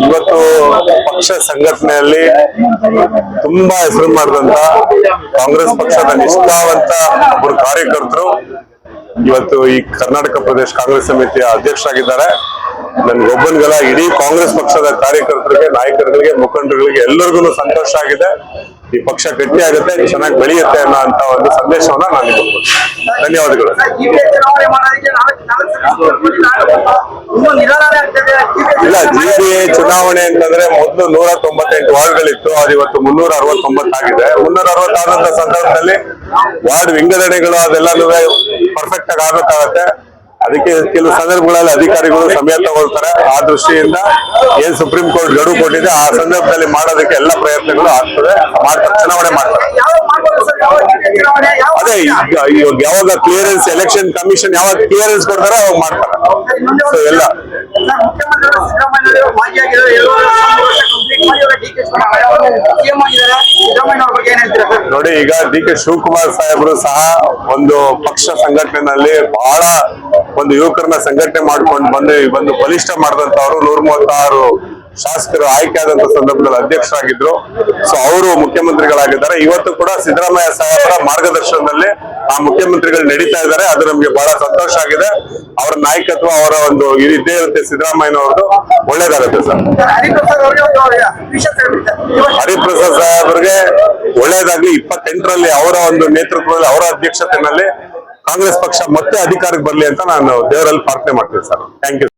ಇವತ್ತು ಪಕ್ಷ ಸಂಘಟನೆಯಲ್ಲಿ ತುಂಬಾ ಹೆಸರು ಮಾಡಿದಂತ ಕಾಂಗ್ರೆಸ್ ಪಕ್ಷದ ನಿಷ್ಠಾವಂತ ಒಬ್ಬರು ಕಾರ್ಯಕರ್ತರು ಇವತ್ತು ಈ ಕರ್ನಾಟಕ ಪ್ರದೇಶ ಕಾಂಗ್ರೆಸ್ ಸಮಿತಿಯ ಅಧ್ಯಕ್ಷರಾಗಿದ್ದಾರೆ. ನನ್ಗೊಬ್ಬನಿಗಲ್ಲ, ಇಡೀ ಕಾಂಗ್ರೆಸ್ ಪಕ್ಷದ ಕಾರ್ಯಕರ್ತರಿಗೆ, ನಾಯಕರುಗಳಿಗೆ, ಮುಖಂಡರುಗಳಿಗೆ ಎಲ್ಲರಿಗೂ ಸಂತೋಷ ಆಗಿದೆ. ಈ ಪಕ್ಷ ಗಟ್ಟಿ ಆಗುತ್ತೆ, ಚೆನ್ನಾಗಿ ಬೆಳೆಯುತ್ತೆ ಅನ್ನೋ ಒಂದು ಸಂದೇಶವನ್ನ ನಾನು ಧನ್ಯವಾದಗಳು. ಇಲ್ಲ, ಜಿಬಿಎ ಚುನಾವಣೆ ಅಂತಂದ್ರೆ ಮೊದಲು 198 ವಾರ್ಡ್ಗಳಿತ್ತು, ಅದು ಇವತ್ತು 369 ಆಗಿದೆ. 360 ಆದಂತ ಸಂದರ್ಭದಲ್ಲಿ ವಾರ್ಡ್ ವಿಂಗಡಣೆಗಳು ಅದೆಲ್ಲನೂ ಪರ್ಫೆಕ್ಟ್ ಆಗಿ ಆಗಬೇಕಾಗತ್ತೆ. ಅದಕ್ಕೆ ಕೆಲವು ಸಂದರ್ಭಗಳಲ್ಲಿ ಅಧಿಕಾರಿಗಳು ಸಮಯ ತಗೊಳ್ತಾರೆ. ಆ ದೃಷ್ಟಿಯಿಂದ ಏನ್ ಸುಪ್ರೀಂ ಕೋರ್ಟ್ ಗಡುವು ಕೊಟ್ಟಿದೆ ಆ ಸಂದರ್ಭದಲ್ಲಿ ಮಾಡೋದಕ್ಕೆ ಎಲ್ಲ ಪ್ರಯತ್ನಗಳು ಆಗ್ತದೆ, ಮಾಡ್ತಾರೆ, ಚುನಾವಣೆ ಮಾಡ್ತಾರೆ. ಅದೇ ಇವಾಗ ಯಾವಾಗ ಕ್ಲಿಯರೆನ್ಸ್, ಎಲೆಕ್ಷನ್ ಕಮಿಷನ್ ಯಾವಾಗ ಕ್ಲಿಯರೆನ್ಸ್ ಕೊಡ್ತಾರೆ ಅವಾಗ ಮಾಡ್ತಾರೆ. ಸೊ ಎಲ್ಲ ನೋಡಿ, ಈಗ ಡಿ.ಕೆ. ಶಿವಕುಮಾರ್ ಸಾಹೇಬರು ಸಹ ಒಂದು ಪಕ್ಷ ಸಂಘಟನೆಯಲ್ಲಿ ಬಹಳ ಒಂದು ಯುವಕರನ್ನ ಸಂಘಟನೆ ಮಾಡ್ಕೊಂಡು ಬಂದು ಬಲಿಷ್ಠ ಮಾಡಿದಂತವ್ರು. 136 ಶಾಸಕರು ಆಯ್ಕೆ ಆದಂತ ಸಂದರ್ಭದಲ್ಲಿ ಅಧ್ಯಕ್ಷರಾಗಿದ್ರು. ಸೊ ಅವರು ಮುಖ್ಯಮಂತ್ರಿಗಳಾಗಿದ್ದಾರೆ. ಇವತ್ತು ಕೂಡ ಸಿದ್ದರಾಮಯ್ಯ ಸಾಹೇಬರ ಮಾರ್ಗದರ್ಶನದಲ್ಲಿ ಆ ಮುಖ್ಯಮಂತ್ರಿಗಳು ನಡೀತಾ ಇದ್ದಾರೆ. ಅದು ನಮ್ಗೆ ಬಹಳ ಸಂತೋಷ ಆಗಿದೆ. ಅವರ ನಾಯಕತ್ವ, ಅವರ ಒಂದು ಇದೇ ಇರುತ್ತೆ. ಸಿದ್ದರಾಮಯ್ಯನವ್ರದ್ದು ಒಳ್ಳೇದಾಗುತ್ತೆ ಸರ್. ಹರಿಪ್ರಸಾದ್ ಸಾಹೇಬ್ರಿಗೆ ಒಳ್ಳೇದಾಗ್ಲಿ. 28ರಲ್ಲಿ ಅವರ ಒಂದು ನೇತೃತ್ವದಲ್ಲಿ, ಅವರ ಅಧ್ಯಕ್ಷತೆಯಲ್ಲಿ ಕಾಂಗ್ರೆಸ್ ಪಕ್ಷ ಮತ್ತೆ ಅಧಿಕಾರಕ್ಕೆ ಬರ್ಲಿ ಅಂತ ನಾನು ದೇವರಲ್ಲಿ ಪ್ರಾರ್ಥನೆ ಮಾಡ್ತೀನಿ ಸರ್. Thank you.